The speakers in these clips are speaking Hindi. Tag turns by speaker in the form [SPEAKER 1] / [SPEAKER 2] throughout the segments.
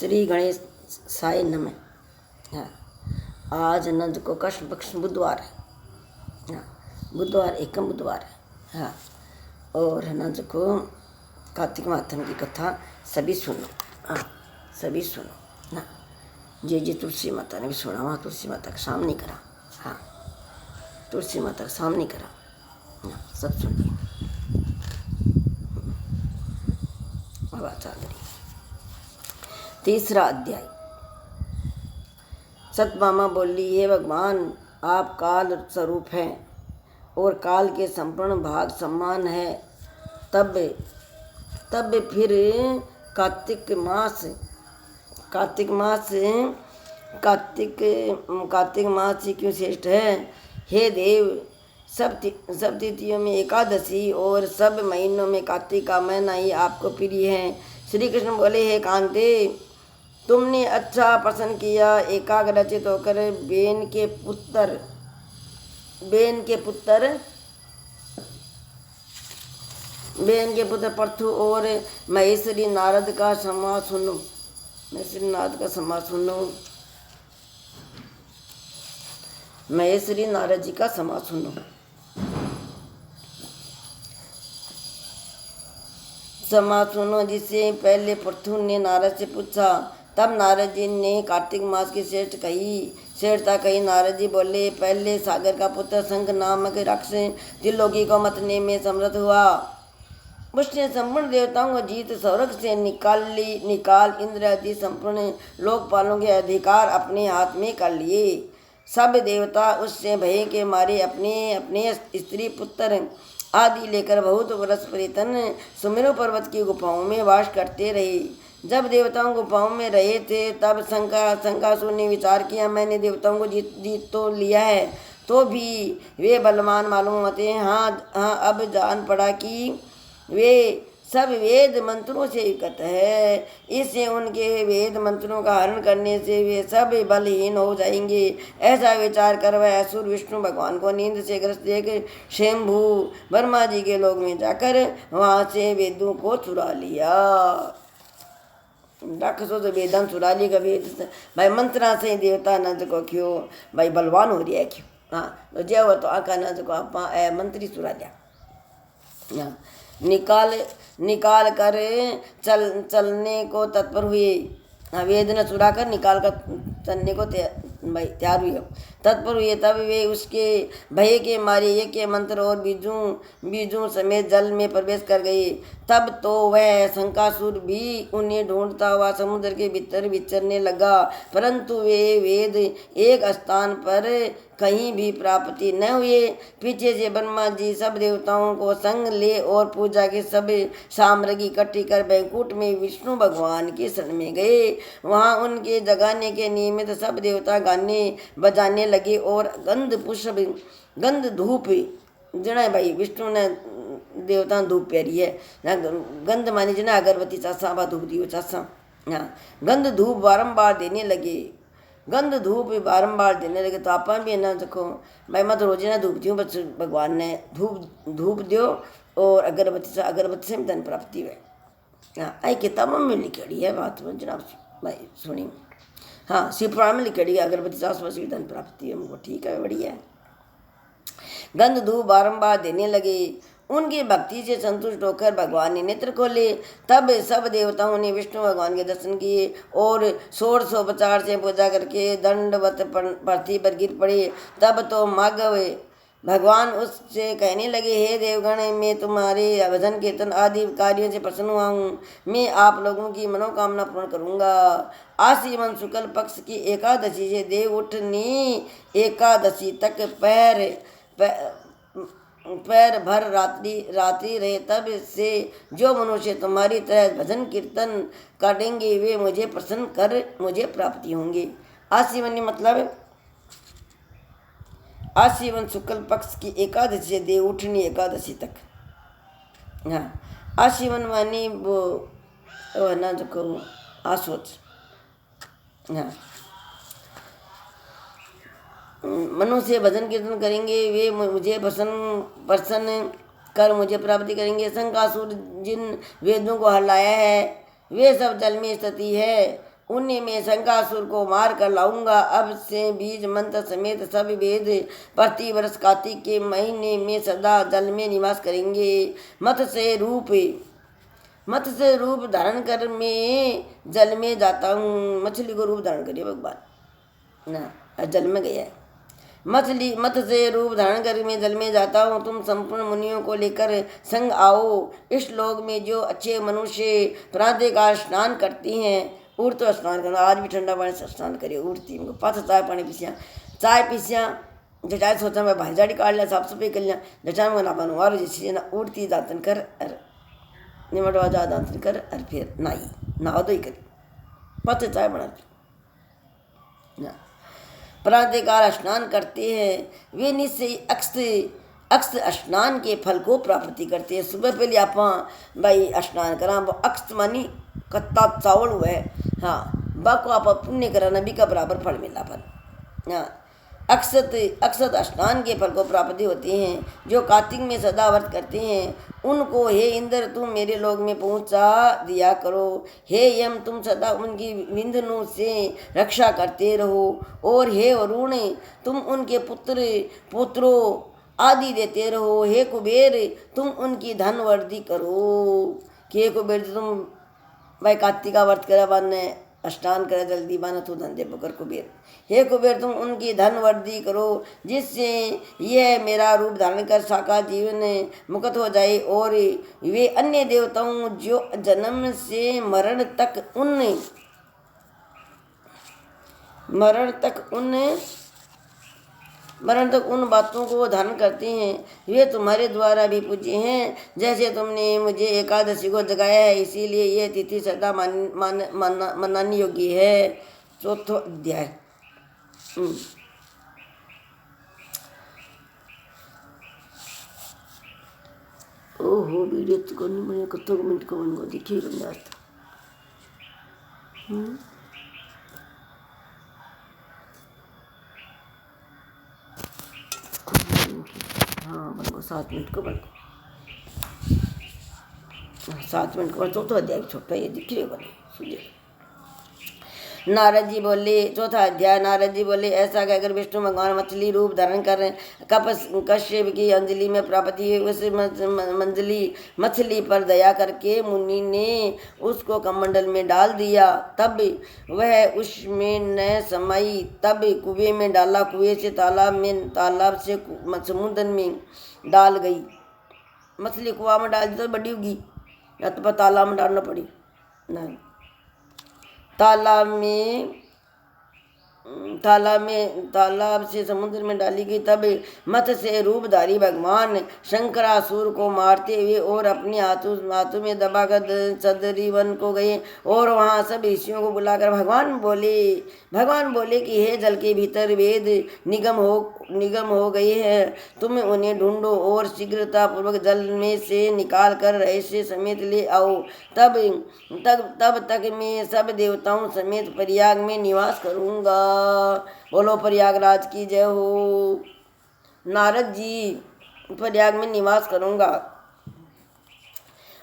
[SPEAKER 1] श्री गणेश साई नमः। हाँ, आज नंद को कृष्ण पक्ष बुधवार है। हाँ, बुधवार एकम बुधवार है। हाँ, और नंद को कार्तिक माथम की कथा सभी सुनो। हाँ, सभी सुनो ना। जे तुलसी माता ने भी सुना, वहाँ तुलसी माता का सामने करा। हाँ, तुलसी माता का सामने करा। हाँ, सब सुनिए। आवाज चल रही। तीसरा अध्याय। सतभामा बोली, हे भगवान, आप काल स्वरूप हैं और काल के संपूर्ण भाग समान है। तब फिर कार्तिक मास ही क्यों श्रेष्ठ है? हे देव, सब तिथियों में एकादशी और सब महीनों में कार्तिक का महीना ही आपको प्रिय है। श्री कृष्ण बोले, हे कांते, तुमने अच्छा प्रश्न किया। एकाग्रचित होकर बेन के पुत्र पृथु और महेश्वरी नारद का संवाद सुनो। महेश्वरी नारद जी का संवाद सुनो। जिससे पहले पृथु ने नारद से पूछा। तब नारद जी ने कार्तिक मास की श्रेष्ठता कही। नारद जी बोले, पहले सागर का पुत्र शंख नामक राक्षस त्रिलोकी को मतने में समर्थ हुआ। उसने संपूर्ण देवताओं को जीत स्वर्ग से निकाल इंद्र आदि संपूर्ण लोकपालों के अधिकार अपने हाथ में कर लिए। सब देवता उससे भय के मारे अपने स्त्री पुत्र आदि लेकर बहुत वर्ष परितन सुमेरु पर्वत की गुफाओं में वास करते रहे। जब देवताओं गुफाओं में रहे थे, तब शंकासुर ने विचार किया, मैंने देवताओं को जीत तो लिया है, तो भी वे बलवान मालूम होते हैं। हाँ, अब जान पड़ा कि वे सब वेद मंत्रों से युक्त है। इससे उनके वेद मंत्रों का हरण करने से वे सब बलहीन हो जाएंगे। ऐसा विचार कर वह असुर विष्णु भगवान को नींद से ग्रस्त देख शंभु ब्रह्मा जी के लोक में जाकर वहाँ से वेदों को चुरा लिया। राक्षसों से वेदन चुरा लिया। वेद भाई मंत्रा से देवता नंद को क्यों भाई बलवान हो रही है क्यों? हाँ, तो जय हो तो आका नंद को आप मंत्री चुरा दिया। निकाल कर चलने को तत्पर हुए। वेद न चुरा कर निकाल कर चलने को तैयार हुए, तत्पर हुए। तब वे उसके भय के मारे एक के मंत्र और बीजों समेत जल में प्रवेश कर गए। तब तो वह शंकासुर भी उन्हें ढूंढता हुआ समुद्र के भीतर विचरने लगा, परंतु वे वेद एक स्थान पर कहीं भी प्राप्ति न हुए। पीछे से ब्रह्मा जी सब देवताओं को संग ले और पूजा के सब सामग्री इकट्ठी कर बैकुंठ में विष्णु भगवान के शरण में गए। वहाँ उनके जगाने के निमित्त सब देवता गाने बजाने लगे और गंध धूप जना भाई विष्णु ने देवता धूप प्यारी है। गंध मानी जना अगरबत्ती चासा बा धूप दियो चासा। हाँ, गंध धूप बारंबार देने लगे। तो आप भी ना देखो भाई, मैं तो रोज ना धूप दूँ, बस भगवान ने धूप दो और अगरबत्ती से धन प्राप्ति है। हाँ, आई किताबों में लिखी है बात जनाब भाई सुनी। हाँ, शिवपुराण में लिखी है अगरबत्ती से धन प्राप्ति है। हमको ठीक है, बढ़िया है। गंध धूप बारंबार देने लगे। उनकी भक्ति से संतुष्ट होकर भगवान ने नेत्र खोले। तब सब देवताओं ने विष्णु भगवान के दर्शन किए और षोडशोपचार से पूजा करके दंडवत पृथ्वी पर गिर पड़े। तब तो माधव भगवान उससे कहने लगे, हे देवगण, मैं तुम्हारे भजन कीर्तन आदि कार्यों से प्रसन्न हुआ हूँ। मैं आप लोगों की मनोकामना पूर्ण करूँगा। आश्विन शुक्ल पक्ष की एकादशी से देवउठनी एकादशी तक पैर भर रात्रि रहे, तब से जो मनुष्य तुम्हारी तरह भजन कीर्तन करेंगे वे मुझे प्रसन्न कर मुझे प्राप्ति होंगे। आश्विन मतलब आश्विन शुक्ल पक्ष की एकादशी से देवउठनी एकादशी तक। हाँ, आश्विन मानी वो ना जो करूँ आसोच। हाँ, मनुष्य भजन कीर्तन करेंगे वे मुझे प्रसन्न कर मुझे प्राप्ति करेंगे। शंकासुर जिन वेदों को हलाया है वे सब जल में स्थिति है उन्हें मैं शंकासुर को मार कर लाऊंगा। अब से बीज मंत्र समेत सब वेद प्रति वर्ष कार्तिक के महीने में सदा जल में निवास करेंगे। मत्स्य से रूप धारण कर मैं जल में जाता हूँ। मछली को रूप धारण करिए भगवान ना, जल में गया है। मत्स्य से रूप धारण कर मैं जल में जाता हूँ। तुम संपूर्ण मुनियों को लेकर संग आओ। इस लोक में जो अच्छे मनुष्य प्रातःकाल स्नान करती हैं, उड़तो स्नान करना। आज भी ठंडा पानी से स्नान करिए। उड़ती पाथ चाय पानी पीसिया, चाय पीसिया जटाए सोचा मैं भाई जाड़ी काट लिया, साफ सफाई कर लिया, जटा में ना बनू और जैसे ना उड़ती दातन कर अर निमटवा जा दातन कर और फिर नहा दो ही करी पथ चाय बना ना। प्रातःकाल स्नान करते हैं वे निश्चय अक्ष स्नान के फल को प्राप्ति करते हैं। सुबह पहले आप भाई स्नान करा, वो अक्ष मानी कत्ता चावल हुआ है। हाँ, बाको आप पुण्य करा नबी का बराबर फल मिला फल। हाँ, अक्षत स्नान के फल को प्राप्ति होती हैं। जो कार्तिक में सदा व्रत करते हैं उनको हे इंद्र तुम मेरे लोक में पहुंचा दिया करो। हे यम तुम सदा उनकी विंधनों से रक्षा करते रहो। और हे वरुण तुम उनके पुत्रों आदि देते रहो। हे कुबेर तुम उनकी धन वृद्धि करो। कि हे कुबेर तुम भाई कार्तिक का व्रत करा बाने स्नान करे जल्दी बाना तो धन दे पकर कुबेर। हे कुबेर तुम उनकी धन वृद्धि करो जिससे यह मेरा रूप धारण कर साकार जीवन मुक्त हो जाए और वे अन्य देवताओं जो जन्म से मरण तक उन बातों को धारण करते हैं वे तुम्हारे द्वारा भी पूज्य हैं। जैसे तुमने मुझे एकादशी को जगाया है इसीलिए यह तिथि सदा मनाने योग्य है। चौथा अध्याय। ओहो वीडियो तो करनी पड़ेगा, कत्तो मिनट को बन को देखिए बंदा हाँ बन को 7 मिनट को बन को 7 मिनट को चौथा अध्याय छोटा ये दिख रहे बने सुनिए। नारद जी बोले, चौथा अध्याय। नारद जी बोले ऐसा कहकर विष्णु भगवान मछली रूप धारण कर कश्यप की अंजलि में प्राप्ति हुई। उस मछली पर दया करके मुनि ने उसको कमंडल में डाल दिया। तब वह उसमें न समाई। तब कुएं में डाला, कुएं से तालाब से समुद्र में डाल गई। मछली कुआ में डाल दी तो बड़ी होगी या तो तालाब में डालना पड़ी ना। तालाब से समुद्र में डाली गई। तब मत्स्य से रूपधारी भगवान शंकरासुर को मारते हुए और अपने हाथों में दबाकर सदरी वन को गए और वहाँ सब ऋषियों को बुलाकर भगवान बोले कि हे जल के भीतर वेद निगम हो गए हैं, तुम उन्हें ढूंढो और शीघ्रता पूर्वक जल में से निकाल कर रहस्य समेत ले आओ। तब तक मैं सब देवताओं समेत प्रयाग में निवास करूँगा। बोलो प्रयागराज की जय हो। नारद जी प्रयाग में निवास करूँगा।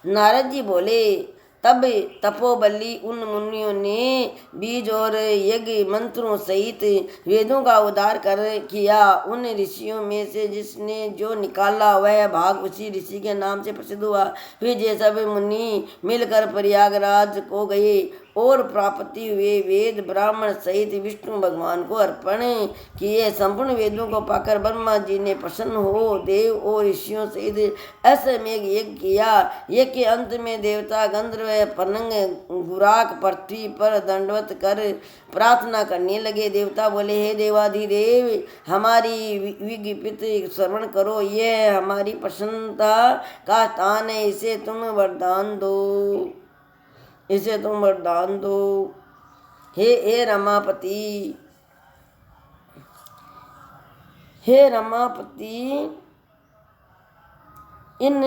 [SPEAKER 1] नारद जी बोले तब तपोबली उन मुनियों ने बीज और यज्ञ मंत्रों सहित वेदों का उद्धार किया। उन ऋषियों में से जिसने जो निकाला वह भाग उसी ऋषि के नाम से प्रसिद्ध हुआ। फिर ये सब मुनि मिलकर प्रयागराज को गए और प्राप्ति हुए वेद ब्राह्मण सहित विष्णु भगवान को अर्पण किए। संपूर्ण वेदों को पाकर ब्रह्मा जी ने प्रसन्न हो देव और ऋषियों सहित अश्वमेघ यज्ञ किया। यज्ञ के अंत में देवता गंधर्व पनंग गुराक पृथ्वी पर दंडवत कर प्रार्थना करने लगे। देवता बोले हे देवाधिदेव हमारी विज्ञपित श्रवण करो, यह हमारी प्रसन्नता का स्थान है, इसे तुम वरदान दो। हे रमापति इन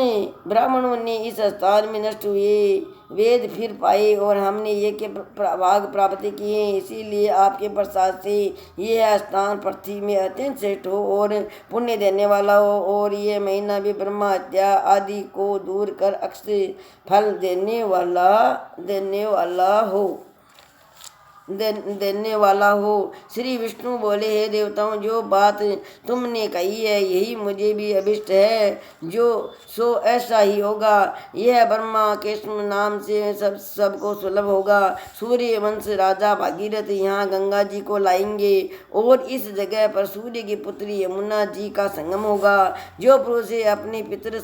[SPEAKER 1] ब्राह्मणों ने इस स्थान में नष्ट हुए वेद फिर पाए और हमने ये के भाग प्राप्त किए। इसीलिए आपके प्रसाद से यह स्थान पृथ्वी में अत्यंत श्रेष्ठ हो और पुण्य देने वाला हो और ये महीना भी ब्रह्मा हत्या आदि को दूर कर अक्षय फल देने वाला हो। देने वाला हो। श्री विष्णु बोले, हे देवताओं, जो बात तुमने कही है यही मुझे भी अभिष्ट है, जो सो ऐसा ही होगा। यह ब्रह्मा के नाम से सबको सुलभ होगा। सूर्य वंश राजा भागीरथ यहाँ गंगा जी को लाएंगे और इस जगह पर सूर्य की पुत्री यमुना जी का संगम होगा। जो पुरुष अपने पितृ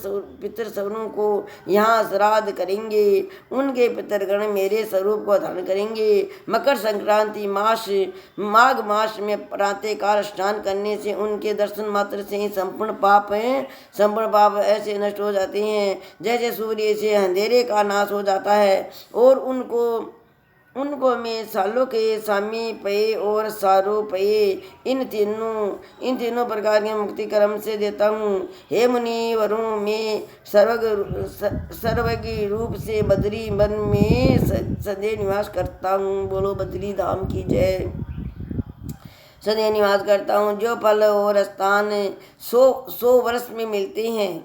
[SPEAKER 1] सवरों को यहाँ श्राद्ध करेंगे उनके पितरगण मेरे स्वरूप को धारण करेंगे। मकर संक्रांति माघ मास में प्रातःकाल स्नान करने से उनके दर्शन मात्र से ही संपूर्ण पाप ऐसे नष्ट हो जाते हैं जैसे सूर्य से अंधेरे का नाश हो जाता है। और उनको मैं सालों के सामी पे और सारो पे इन तीनों प्रकार के मुक्ति कर्म से देता हूँ। हे मुनि वरुण, मैं सर्वज्ञ रूप से बद्री वन में सदैव निवास करता हूँ। बोलो बद्री धाम की जय। सदैव निवास करता हूँ। जो फल और स्थान 100 वर्ष में मिलते हैं,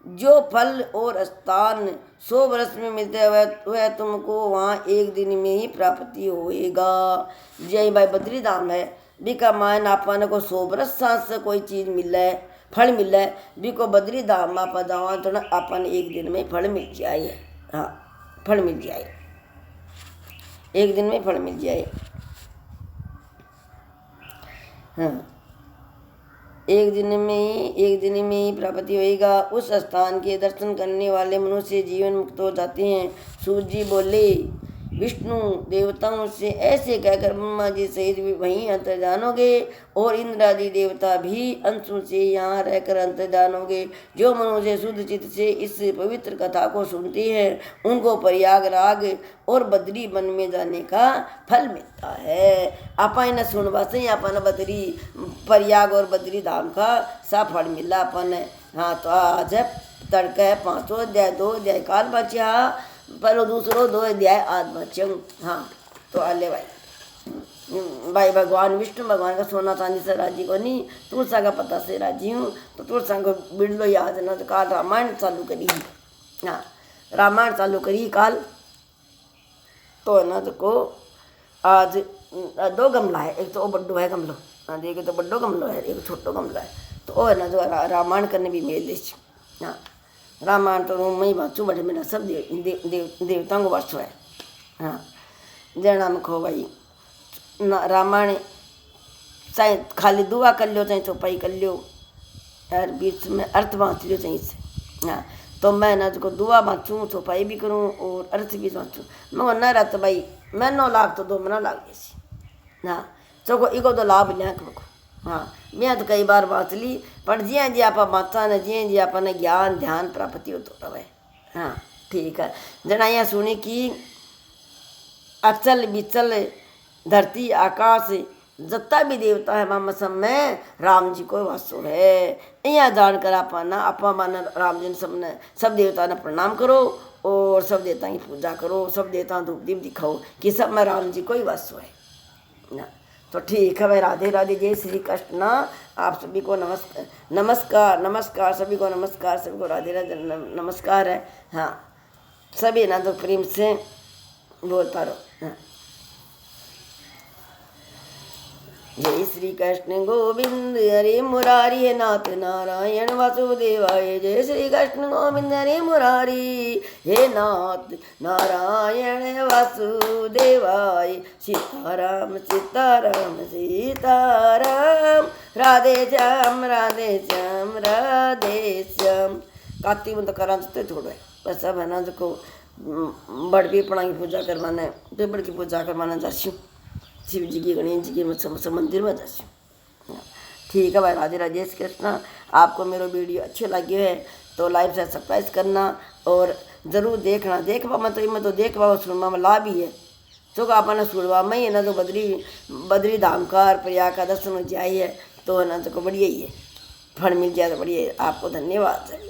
[SPEAKER 1] जो फल और स्थान 100 वर्ष में मिलते हैं वह तुमको वहाँ एक दिन में ही प्राप्ति होएगा। जय भाई बद्री धाम है बिका मान अपन को 100 वर्ष सांस से कोई चीज़ मिल है, फल मिल है, बिको बद्री धाम आप जावा तो ना अपन एक दिन में फल मिल जाए। हाँ, फल मिल जाए, एक दिन में फल मिल जाए। हाँ, एक दिन में ही प्राप्ति होएगा। उस स्थान के दर्शन करने वाले मनुष्य जीवन मुक्त हो जाते हैं। सूत जी बोले, विष्णु देवताओं से ऐसे कहकर ब्रह्मा जी सहित वहीं अंतर्धान होगे और इंद्रादि देवता भी अंशों से यहाँ रहकर अंतर्धान होगे। जो मनुष्य शुद्ध चित्त से इस पवित्र कथा को सुनते हैं उनको प्रयागराज और बद्री वन में जाने का फल मिलता है। अपन सुनवा से अपन बद्री प्रयाग और बद्री धाम का सा फल मिला अपन। हाँ, तो आज तड़का 5 अध्याय 2 अध्याय काल बचा, पहले दूसरो 2 अध्याय आज बच्चों। हाँ, तो आले भाई भगवान विष्णु भगवान का सोना चांदी से राजी को नहीं, तुलसा का पता से राजी हूँ। तो तुलसा को बिड़लो याद ना, तो काल रामायण चालू करी। हाँ, रामायण चालू करी काल। तो ना तो को आज 2 गमला है, एक तो वो बड्डो है गमलो, हाँ देखिए तो बड्डो गमलो है, एक छोटो गमला है। तो वो है ना जो रामायण करने भी मेल देश। हाँ, रामायण तो मैं बाँचू बड़े मेरा सब देवताओं को वर्ष है। हाँ, जय नाम खो भाई रामायण चाहे खाली दुआ कर लो चाहे चौपाई कर लो यार, बीच में अर्थ बाँच लो चाहे से। हाँ, तो मैं ना जो दुआ बाँचूँ चौपाई भी करूँ और अर्थ भी बाँचूँ। मैं न रहता भाई मैं 9 लाख तो 2 महीना लाग गई। हाँ, चौको इको तो लाभ लिया को। हाँ, मैं तो कई बार बाँच ली, पर जिया जी आप बाँचा न जिया जी अपन ज्ञान ध्यान प्राप्ति हो तो रहे। हाँ, ठीक है। जना यहाँ सुनी कि अचल बिचल धरती आकाश जितना भी देवता है मामा सब में राम जी को वासो है। यहाँ जानकर अपा मान राम जी सबने सब देवता ने प्रणाम करो और सब देवता की पूजा करो, सब देवता धूप दीप दिखाओ कि सब में राम जी को ही वासो है ना। तो ठीक है भाई, राधे राधे, जय श्री कृष्ण। आप सभी को नमस्कार सभी को नमस्कार, सभी को राधे राधे नमस्कार है। हाँ, सभी ना तो प्रेम से बोलता रहो। हाँ, जय श्री कृष्ण गोविंद हरे मुरारी हे नाथ नारायण वासुदेवाय। जय श्री कृष्ण गोविंद हरे मुरारी हे नाथ नारायण वासुदेवाय। सीताराम सीताराम सीताराम, राधे श्याम राधे श्याम राधे श्याम। काती में तो करा छोड़ो बस सब है ना, देखो बड़ पीपड़ा की पूजा करवाना है, पीपड़ की पूजा करवाना जासी शिव जी की गणेश जी के मंदिर में जासी। ठीक है भाई, राधे राधे कृष्णा। आपको मेरा वीडियो अच्छे लगे है तो लाइक से सब्सक्राइब करना और ज़रूर देखना। देखवा मैं तो देखवा सुनवा में लाभ ही है, तो अपना सुनवा में ही ना तो बद्री धाम का प्रयाग का दर्शन हो जाए तो है ना तो बढ़िया ही है, फल मिल जाए तो बढ़िया है। आपको धन्यवाद है।